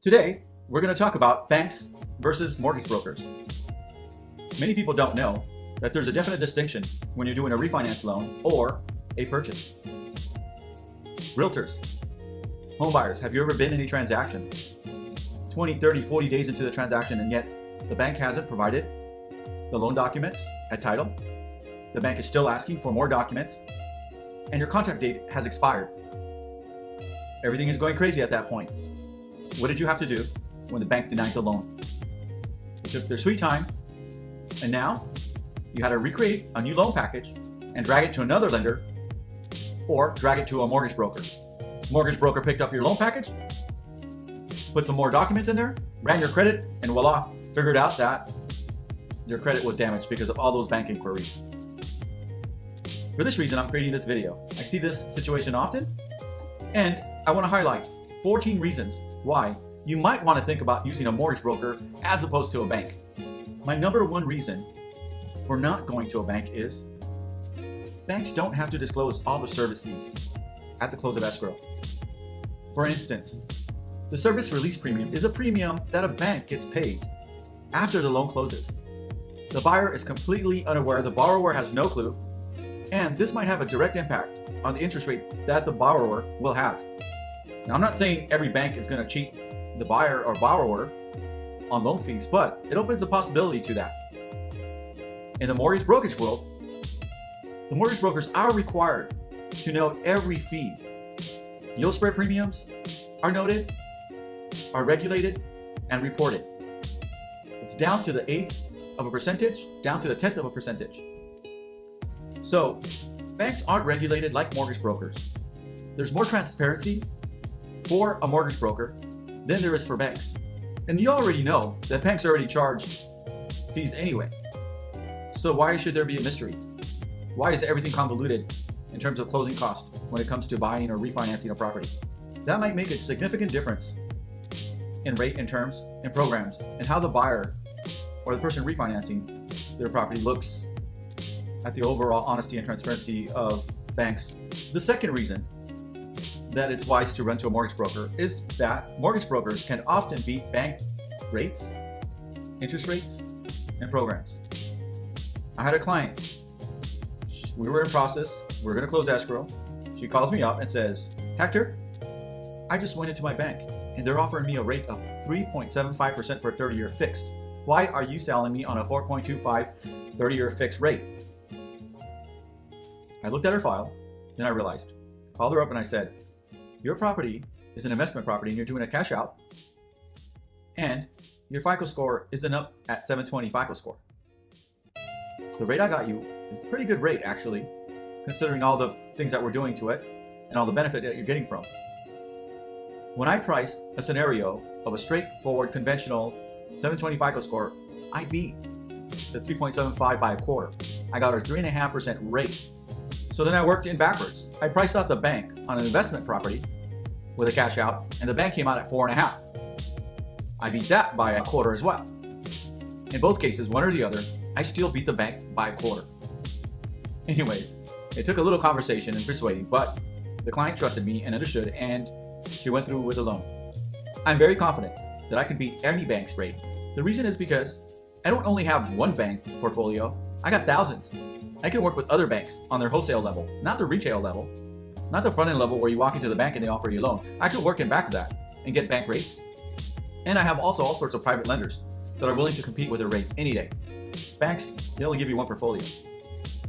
Today, we're going to talk about banks versus mortgage brokers. Many people don't know that there's a definite distinction when you're doing a refinance loan or a purchase. Realtors, home buyers, have you ever been in a transaction 20, 30, 40 days into the transaction and yet the bank hasn't provided the loan documents at title? The bank is still asking for more documents and your contract date has expired. Everything is going crazy at that point. What did you have to do when the bank denied the loan? They took their sweet time, and now you had to recreate a new loan package and drag it to another lender or drag it to a mortgage broker. Mortgage broker picked up your loan package, put some more documents in there, ran your credit, and voila, figured out that your credit was damaged because of all those bank inquiries. For this reason, I'm creating this video. I see this situation often, and I want to highlight 14 reasons why you might want to think about using a mortgage broker as opposed to a bank. My number one reason for not going to a bank is banks don't have to disclose all the service fees at the close of escrow. For instance, the service release premium is a premium that a bank gets paid after the loan closes. The buyer is completely unaware, the borrower has no clue, and this might have a direct impact on the interest rate that the borrower will have. Now, I'm not saying every bank is going to cheat the buyer or borrower on loan fees, but it opens the possibility to that. In the mortgage brokerage world, the mortgage brokers are required to note every fee. Yield spread premiums are noted, are regulated, and reported. It's down to the 1/8 of a percentage, down to the 1/10 of a percentage. So, banks aren't regulated like mortgage brokers. There's more transparency for a mortgage broker than there is for banks. And you already know that banks already charge fees anyway. So why should there be a mystery? Why is everything convoluted in terms of closing costs when it comes to buying or refinancing a property? That might make a significant difference in rate and terms and programs and how the buyer or the person refinancing their property looks at the overall honesty and transparency of banks. The second reason that it's wise to run to a mortgage broker is that mortgage brokers can often beat bank rates, interest rates, and programs. I had a client. We were in process. We were going to close escrow. She calls me up and says, "Hector, I just went into my bank and they're offering me a rate of 3.75% for a 30-year fixed. Why are you selling me on a 4.25 30-year fixed rate?" I looked at her file, then I realized. Called her up and I said, "Your property is an investment property and you're doing a cash out, and your FICO score isn't up at 720 FICO score. The rate I got you is a pretty good rate, actually, considering all the things that we're doing to it and all the benefit that you're getting from. When I priced a scenario of a straightforward, conventional 720 FICO score, I beat the 3.75 by a quarter. I got her 3.5% rate. So then I worked in backwards. I priced out the bank on an investment property with a cash out, and the bank came out at 4.5. I beat that by a quarter as well. In both cases, one or the other, I still beat the bank by a quarter. Anyways, it took a little conversation and persuading, but the client trusted me and understood, and she went through with the loan. I'm very confident that I can beat any bank's rate. The reason is because I don't only have one bank portfolio, I got thousands. I can work with other banks on their wholesale level, not the retail level, not the front end level where you walk into the bank and they offer you a loan. I could work in back of that and get bank rates. And I have also all sorts of private lenders that are willing to compete with their rates any day. Banks, they only give you one portfolio.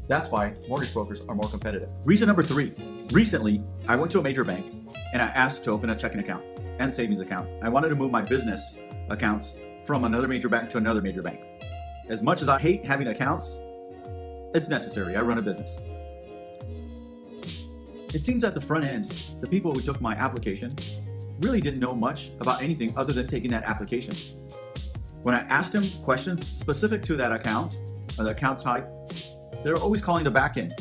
That's why mortgage brokers are more competitive. Reason number 3. Recently, I went to a major bank and I asked to open a checking account and savings account. I wanted to move my business accounts from another major bank to another major bank. As much as I hate having accounts, it's necessary. I run a business. It seems at the front end, the people who took my application really didn't know much about anything other than taking that application. When I asked them questions specific to that account or the account type, they were always calling the back end,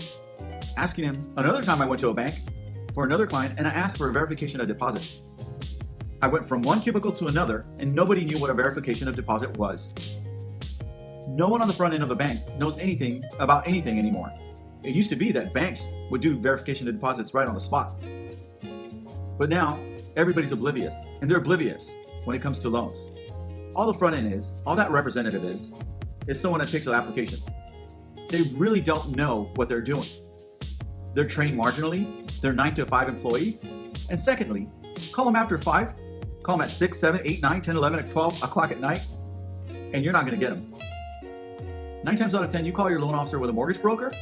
asking him. Another time I went to a bank for another client and I asked for a verification of deposit. I went from one cubicle to another and nobody knew what a verification of deposit was. No one on the front end of a bank knows anything about anything anymore. It used to be that banks would do verification of deposits right on the spot. But now, everybody's oblivious, and they're oblivious when it comes to loans. All the front end is, all that representative is someone that takes an application. They really don't know what they're doing. They're trained marginally, they're 9 to 5 employees, and secondly, call them after 5, call them at 6, 7, 8, 9, 10, 11, at 12 o'clock at night, and you're not going to get them. 9 times out of 10, you call your loan officer with a mortgage broker,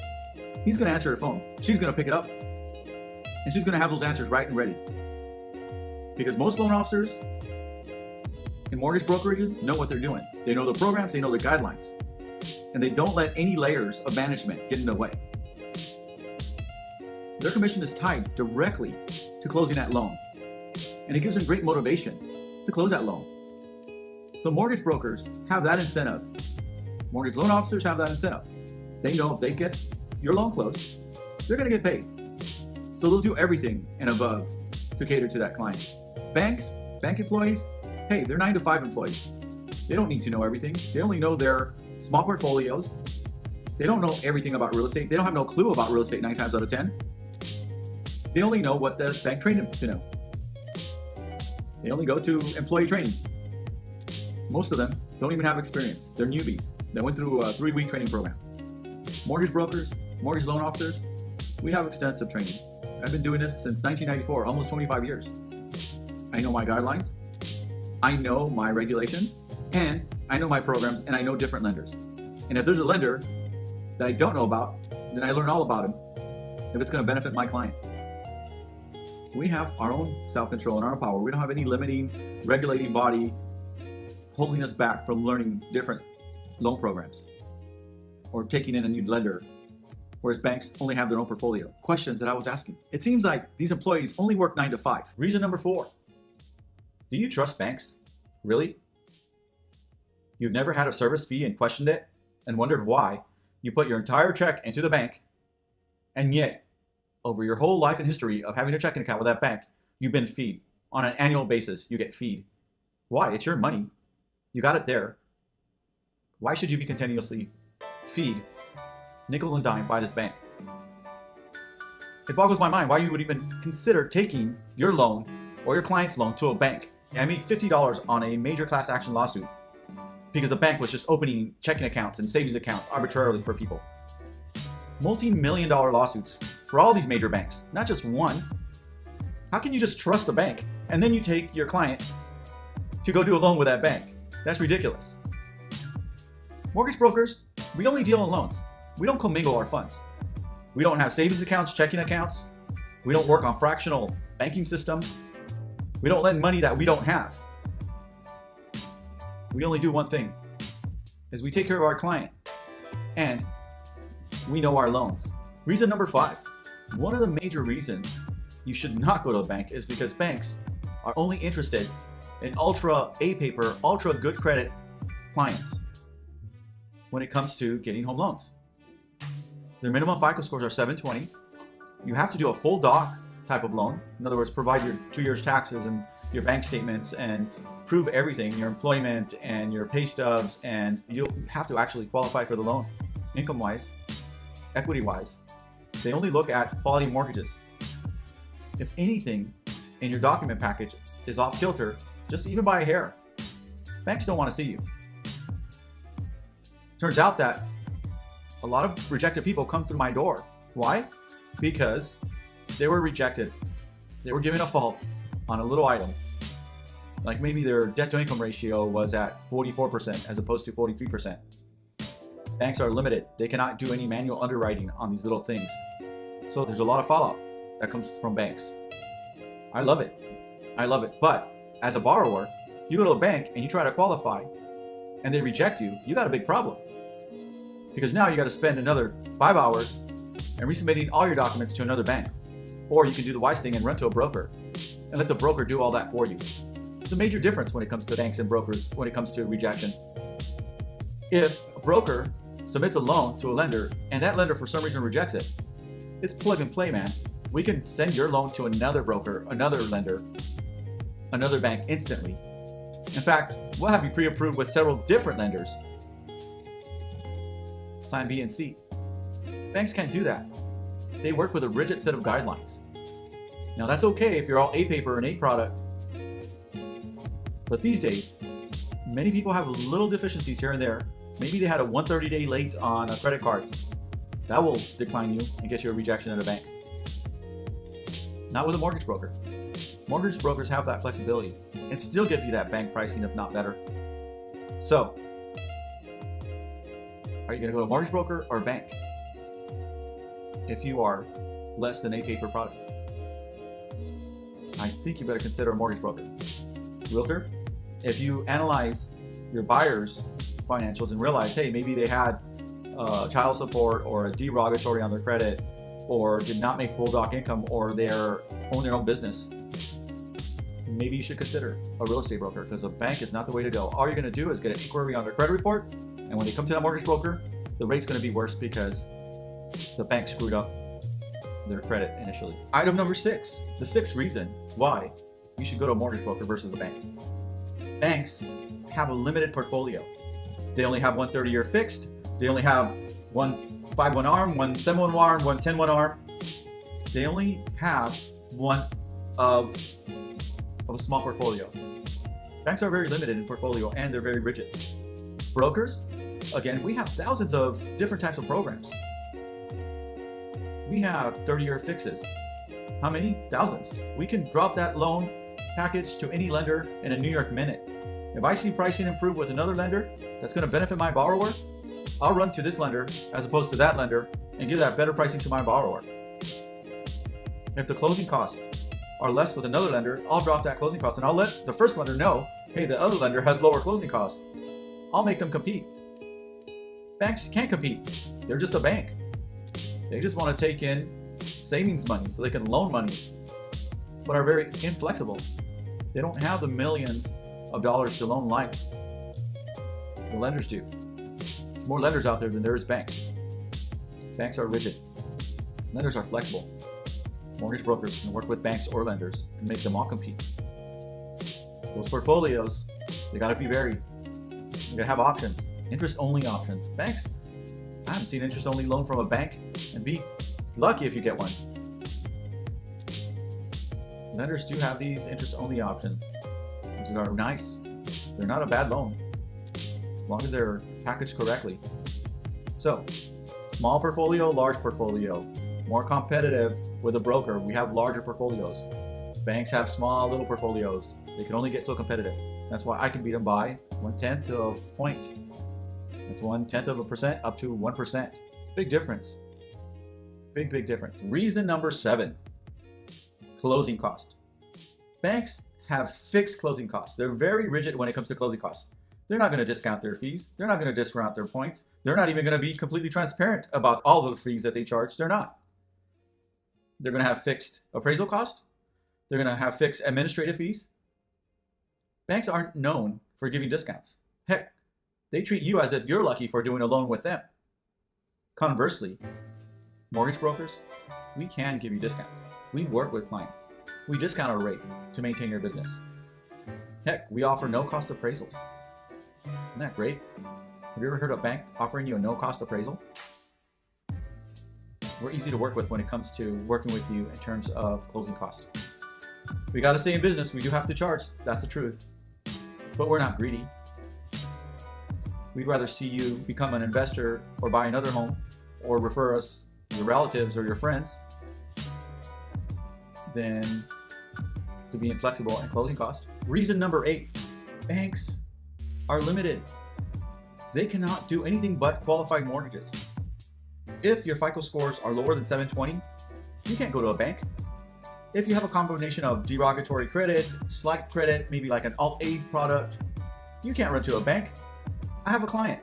he's going to answer the phone. She's going to pick it up, and she's going to have those answers right and ready. Because most loan officers and mortgage brokerages know what they're doing. They know the programs, they know the guidelines, and they don't let any layers of management get in the way. Their commission is tied directly to closing that loan, and it gives them great motivation to close that loan. So mortgage brokers have that incentive. Mortgage loan officers have that incentive. They know if they get your loan closed, they're going to get paid. So they'll do everything and above to cater to that client. Banks, bank employees, hey, they're 9 to 5 employees. They don't need to know everything. They only know their small portfolios. They don't know everything about real estate. They don't have no clue about real estate 9 times out of 10. They only know what the bank trained them to know. They only go to employee training. Most of them don't even have experience. They're newbies that went through a 3-week training program. Mortgage brokers, mortgage loan officers, we have extensive training. I've been doing this since 1994, almost 25 years. I know my guidelines, I know my regulations, and I know my programs, and I know different lenders. And if there's a lender that I don't know about, then I learn all about him if it's going to benefit my client. We have our own self-control and our own power. We don't have any limiting, regulating body holding us back from learning different loan programs or taking in a new lender, whereas banks only have their own portfolio. Questions that I was asking. It seems like these employees only work 9 to 5. Reason number 4. Do you trust banks? Really? You've never had a service fee and questioned it and wondered why you put your entire check into the bank, and yet over your whole life and history of having a checking account with that bank, you've been feed. On an annual basis, you get feed. Why? It's your money. You got it there. Why should you be continuously feed nickel and dime by this bank? It boggles my mind why you would even consider taking your loan or your client's loan to a bank. I made $50 on a major class action lawsuit because the bank was just opening checking accounts and savings accounts arbitrarily for people. Multi-million-dollar lawsuits for all these major banks, not just one. How can you just trust the bank and then you take your client to go do a loan with that bank? That's ridiculous. Mortgage brokers, we only deal in loans. We don't commingle our funds. We don't have savings accounts, checking accounts. We don't work on fractional banking systems. We don't lend money that we don't have. We only do one thing, is we take care of our client and we know our loans. Reason number 5. One of the major reasons you should not go to a bank is because banks are only interested in ultra A paper, ultra good credit clients when it comes to getting home loans. Their minimum FICO scores are 720. You have to do a full doc type of loan. In other words, provide your 2 years taxes and your bank statements and prove everything, your employment and your pay stubs, and you have to actually qualify for the loan, income-wise, equity-wise. They only look at quality mortgages. If anything in your document package is off kilter, just even by a hair, banks don't want to see you. Turns out that a lot of rejected people come through my door. Why? Because they were rejected. They were given a fault on a little item. Like maybe their debt to income ratio was at 44% as opposed to 43%. Banks are limited. They cannot do any manual underwriting on these little things. So there's a lot of fallout that comes from banks. I love it. I love it. But as a borrower, you go to a bank and you try to qualify and they reject you, you got a big problem. Because now you got to spend another 5 hours and resubmitting all your documents to another bank. Or you can do the wise thing and run to a broker and let the broker do all that for you. There's a major difference when it comes to banks and brokers when it comes to rejection. If a broker submits a loan to a lender and that lender for some reason rejects it, it's plug and play, man. We can send your loan to another broker, another lender, another bank instantly. In fact, we'll have you pre-approved with several different lenders. Plan B and C. Banks can't do that. They work with a rigid set of guidelines. Now that's okay if you're all A paper and A product, But these days, many people have little deficiencies here and there. Maybe they had a 130-day late on a credit card. That will decline you and get you a rejection at a bank. Not with a mortgage broker. Mortgage brokers have that flexibility and still give you that bank pricing, if not better. So, are you going to go to a mortgage broker or a bank if you are less than A per product? I think you better consider a mortgage broker. Realtor, if you analyze your buyer's financials and realize, hey, maybe they had child support or a derogatory on their credit, or did not make full doc income, or they own their own business, maybe you should consider a real estate broker, because a bank is not the way to go. All you're going to do is get an inquiry on their credit report, and when they come to that mortgage broker, the rate's going to be worse because the bank screwed up their credit initially. Item number 6, the 6th reason why you should go to a mortgage broker versus a bank. Banks have a limited portfolio. They only have one 30-year fixed. They only have one 5-1 ARM, one 7-1 ARM, one 10-1 ARM. They only have one of a small portfolio. Banks are very limited in portfolio and they're very rigid. Brokers, again, we have thousands of different types of programs. We have 30-year fixes. How many? Thousands. We can drop that loan package to any lender in a New York minute. If I see pricing improve with another lender that's going to benefit my borrower, I'll run to this lender as opposed to that lender and give that better pricing to my borrower. If the closing costs are less with another lender, I'll drop that closing cost and I'll let the first lender know, hey, the other lender has lower closing costs. I'll make them compete. Banks can't compete. They're just a bank. They just want to take in savings money so they can loan money, but are very inflexible. They don't have the millions of dollars to loan like the lenders do. There's more lenders out there than there is banks. Banks are rigid. Lenders are flexible. Mortgage brokers can work with banks or lenders and make them all compete. Those portfolios, they got to be varied. You got to have options, interest-only options. Banks, I haven't seen interest-only loan from a bank, and be lucky if you get one. Lenders do have these interest-only options, which are nice. They're not a bad loan, as long as they're packaged correctly. So, small portfolio, large portfolio. More competitive with a broker. We have larger portfolios. Banks have small little portfolios. They can only get so competitive. That's why I can beat them by 1/10 to a point. That's 0.1% up to 1%. Big difference. Big difference. Reason number 7, closing cost. Banks have fixed closing costs. They're very rigid when it comes to closing costs. They're not going to discount their fees. They're not going to discount their points. They're not even going to be completely transparent about all the fees that they charge. They're not. They're going to have fixed appraisal cost. They're going to have fixed administrative fees. Banks aren't known for giving discounts. Heck, they treat you as if you're lucky for doing a loan with them. Conversely, mortgage brokers, we can give you discounts. We work with clients. We discount our rate to maintain your business. Heck, we offer no-cost appraisals. Isn't that great? Have you ever heard of a bank offering you a no-cost appraisal? We're easy to work with when it comes to working with you in terms of closing cost. We got to stay in business. We do have to charge. That's the truth. But we're not greedy. We'd rather see you become an investor or buy another home or refer us your relatives or your friends than to be inflexible in closing cost. Reason number 8, banks are limited. They cannot do anything but qualified mortgages. If your FICO scores are lower than 720, you can't go to a bank. If you have a combination of derogatory credit, slight credit, maybe like an Alt-A product, you can't run to a bank. I have a client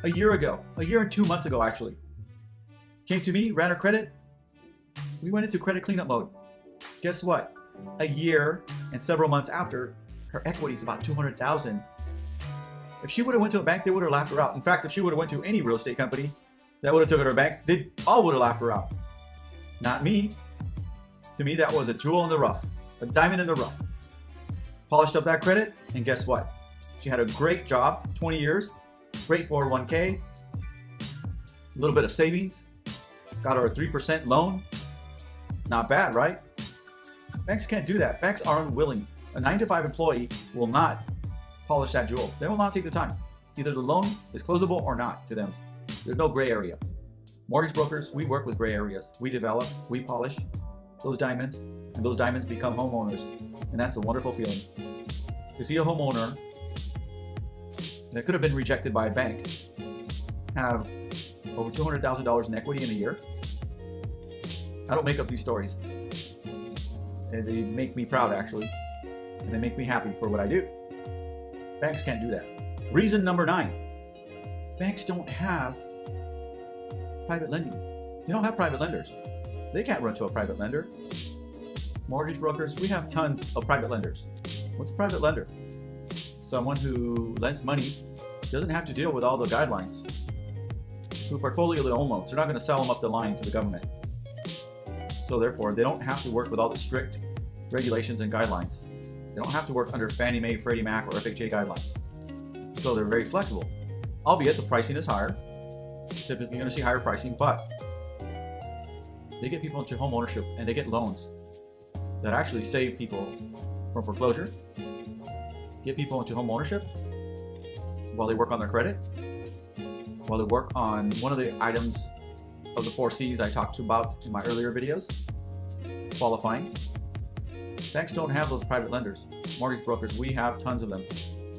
a year and 2 months ago actually, came to me, ran her credit. We went into credit cleanup mode. Guess what? A year and several months after, her equity is about $200,000. If she would have went to a bank, they would have laughed her out. In fact, if she would have went to any real estate company that would have took her to a bank, they all would have laughed her out. Not me. To me, that was a jewel in the rough, a diamond in the rough. Polished up that credit, and guess what? She had a great job, 20 years, great 401k, a little bit of savings, got her a 3% loan. Not bad, right? Banks can't do that. Banks are unwilling A 9-to-5 employee will not polish that jewel. They will not take the time. Either the loan is closable or not to them. There's no gray area. Mortgage brokers, we work with gray areas. We develop, we polish those diamonds, and those diamonds become homeowners. And that's a wonderful feeling. To see a homeowner that could have been rejected by a bank have over $200,000 in equity in a year. I don't make up these stories. And they make me proud, actually. And they make me happy for what I do. Banks can't do that. Reason number 9. Banks don't have private lending. They don't have private lenders. They can't run to a private lender. Mortgage brokers, we have tons of private lenders. What's a private lender? Someone who lends money, doesn't have to deal with all the guidelines. Who portfolio their own loans. They're not going to sell them up the line to the government. So therefore, they don't have to work with all the strict regulations and guidelines. They don't have to work under Fannie Mae, Freddie Mac, or FHA guidelines. So they're very flexible. Albeit the pricing is higher. Typically you're going to see higher pricing, but they get people into home ownership and they get loans that actually save people from foreclosure, get people into home ownership while they work on their credit, while they work on one of the items of the 4 C's I talked about in my earlier videos, qualifying. Banks don't have those private lenders. Mortgage brokers, we have tons of them.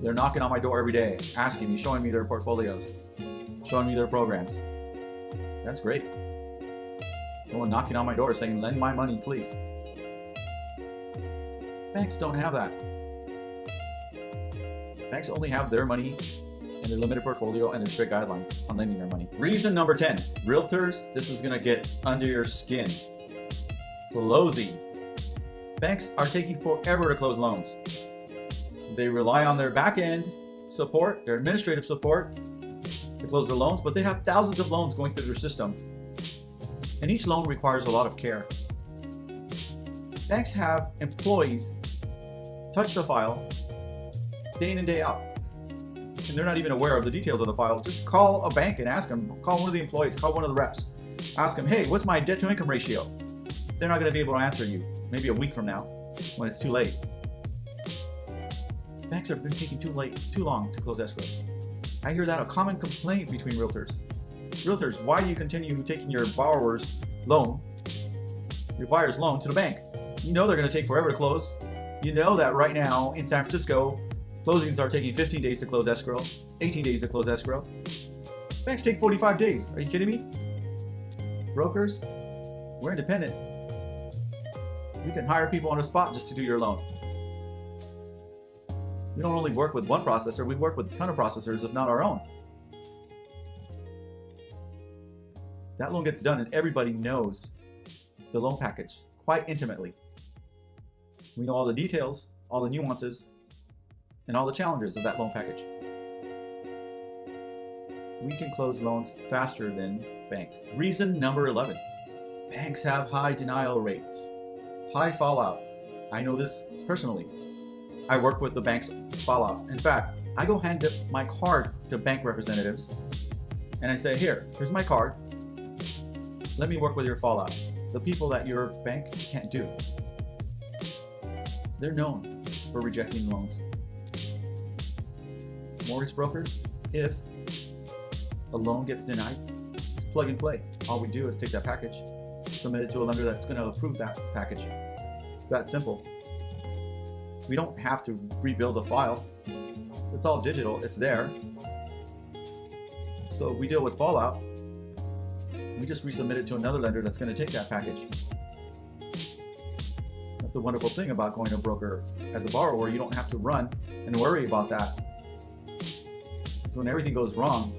They're knocking on my door every day, asking me, showing me their portfolios, showing me their programs. That's great. Someone knocking on my door saying, lend my money, please. Banks don't have that. Banks only have their money and their limited portfolio and their strict guidelines on lending their money. Reason number 10. Realtors, this is going to get under your skin. Closing. Banks are taking forever to close loans. They rely on their back-end support, their administrative support, to close their loans, but they have thousands of loans going through their system. And each loan requires a lot of care. Banks have employees touch the file day in and day out. And they're not even aware of the details of the file. Just call a bank and ask them, call one of the employees, call one of the reps. Ask them, hey, what's my debt to income ratio? They're not going to be able to answer you maybe a week from now when it's too late. Banks have been taking too long to close escrow. I hear that a common complaint between realtors. Realtors, why do you continue taking your borrower's loan, your buyer's loan, to the bank? You know they're going to take forever to close. You know that right now in San Francisco, closings are taking 15 days to close escrow, 18 days to close escrow. Banks take 45 days. Are you kidding me? Brokers, we're independent. We can hire people on the spot just to do your loan. We don't only work with one processor, we work with a ton of processors, if not our own. That loan gets done and everybody knows the loan package quite intimately. We know all the details, all the nuances, and all the challenges of that loan package. We can close loans faster than banks. Reason number 11. Banks have high denial rates, high fallout. I know this personally. I work with the bank's fallout. In fact, I go hand my card to bank representatives and I say, here's my card. Let me work with your fallout. The people that your bank can't do. They're known for rejecting loans. Mortgage brokers, if a loan gets denied, it's plug and play. All we do is take that package, submit it to a lender that's going to approve that package. That simple. We don't have to rebuild the file. It's all digital. It's there. So we deal with fallout. We just resubmit it to another lender that's going to take that package. That's the wonderful thing about going to a broker. As a borrower, you don't have to run and worry about that. So when everything goes wrong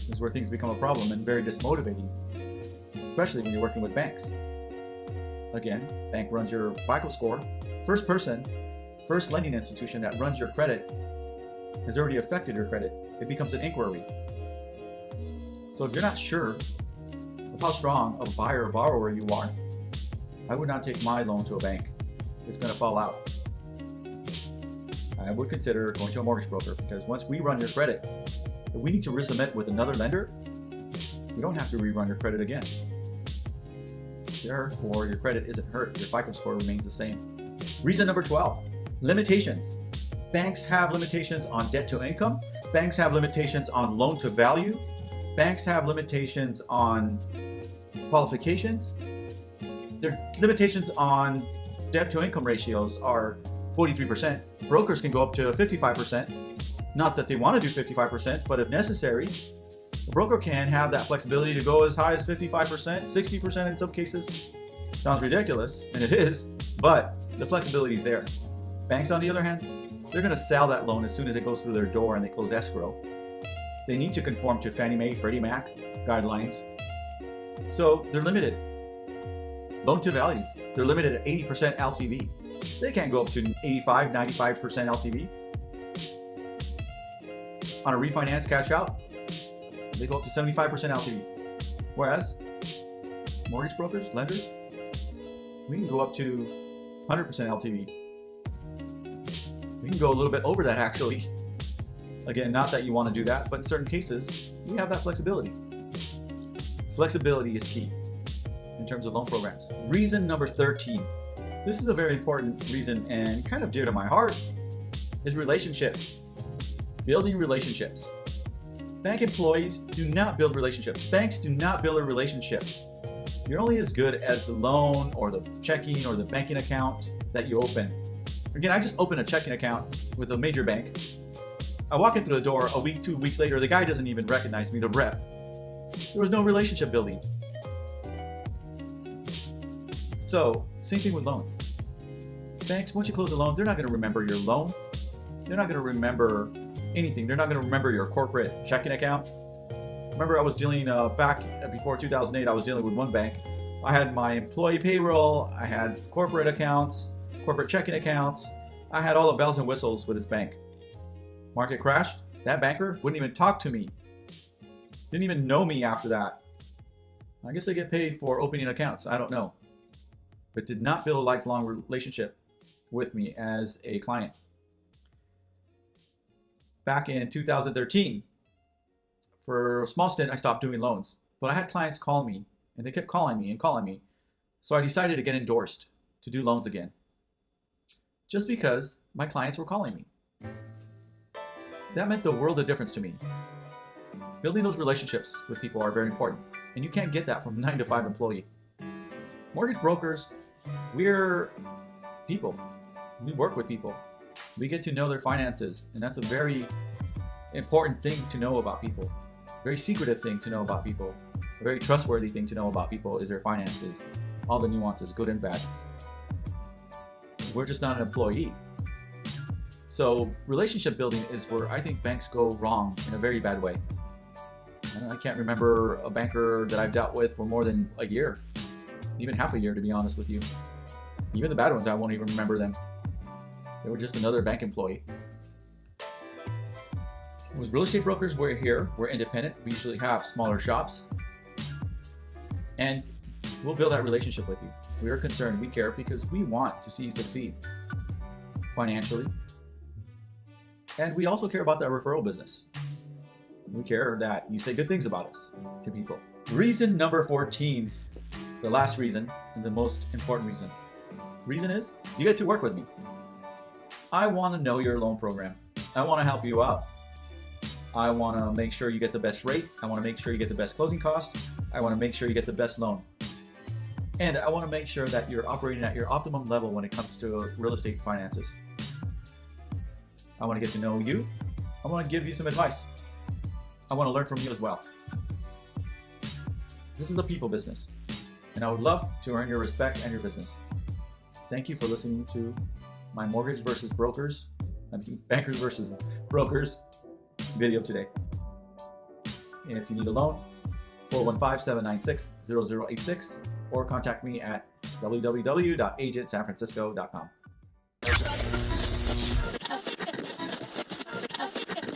is where things become a problem and very dismotivating, especially when you're working with banks. Again, bank runs your FICO score. First lending institution that runs your credit has already affected your credit. It becomes an inquiry. So if you're not sure of how strong a buyer or borrower you are, I would not take my loan to a bank. It's going to fall out. I would consider going to a mortgage broker, because once we run your credit, if we need to resubmit with another lender, we don't have to rerun your credit again. Therefore, your credit isn't hurt. Your FICO score remains the same. Reason number 12. Limitations. Banks have limitations on debt to income. Banks have limitations on loan to value. Banks have limitations on qualifications. Their limitations on debt to income ratios are 43%. Brokers can go up to 55%. Not that they want to do 55%, but if necessary, a broker can have that flexibility to go as high as 55%, 60% in some cases. Sounds ridiculous, and it is, but the flexibility is there. Banks, on the other hand, they're going to sell that loan as soon as it goes through their door and they close escrow. They need to conform to Fannie Mae, Freddie Mac guidelines. So they're limited. Loan to values, they're limited at 80% LTV. They can't go up to 85, 95% LTV. On a refinance cash out, they go up to 75% LTV. Whereas mortgage brokers, lenders, we can go up to 100% LTV. We can go a little bit over that actually. Again, not that you want to do that, but in certain cases, we have that flexibility. Flexibility is key in terms of loan programs. Reason number 13. This is a very important reason and kind of dear to my heart, is relationships. Building relationships. Bank employees do not build relationships. Banks do not build a relationship. You're only as good as the loan or the checking or the banking account that you open. Again, I just opened a checking account with a major bank. I walk in through the door a week, 2 weeks later, the guy doesn't even recognize me, the rep. There was no relationship building. So, same thing with loans. Banks, once you close a loan, they're not going to remember your loan. They're not going to remember anything. They're not going to remember your corporate checking account. Remember, I was dealing back before 2008, I was dealing with one bank. I had my employee payroll, I had corporate accounts, corporate checking accounts. I had all the bells and whistles with this bank. Market crashed. That banker wouldn't even talk to me. Didn't even know me after that. I guess they get paid for opening accounts. I don't know. But did not build a lifelong relationship with me as a client. Back in 2013, for a small stint, I stopped doing loans. But I had clients call me, and they kept calling me and calling me. So I decided to get endorsed to do loans again. Just because my clients were calling me. That meant the world of difference to me. Building those relationships with people are very important, and you can't get that from a 9-to-5 employee. Mortgage brokers, we're people. We work with people. We get to know their finances, and that's a very important thing to know about people. A very secretive thing to know about people. A very trustworthy thing to know about people is their finances. All the nuances, good and bad. We're just not an employee. So relationship building is where I think banks go wrong in a very bad way. And I can't remember a banker that I've dealt with for more than a year, even half a year, to be honest with you. Even the bad ones, I won't even remember them. They were just another bank employee. With real estate brokers, we're here, we're independent. We usually have smaller shops. And we'll build that relationship with you. We are concerned, we care, because we want to see you succeed financially. And we also care about that referral business. We care that you say good things about us to people. Reason number 14, the last reason and the most important reason. Reason is you get to work with me. I want to know your loan program. I want to help you out. I want to make sure you get the best rate. I want to make sure you get the best closing cost. I want to make sure you get the best loan. And I want to make sure that you're operating at your optimum level when it comes to real estate finances. I want to get to know you. I want to give you some advice. I want to learn from you as well. This is a people business, and I would love to earn your respect and your business. Thank you for listening to my mortgage versus brokers, bankers versus brokers video today. And if you need a loan, 415-796-0086, or contact me at www.agentsanfrancisco.com.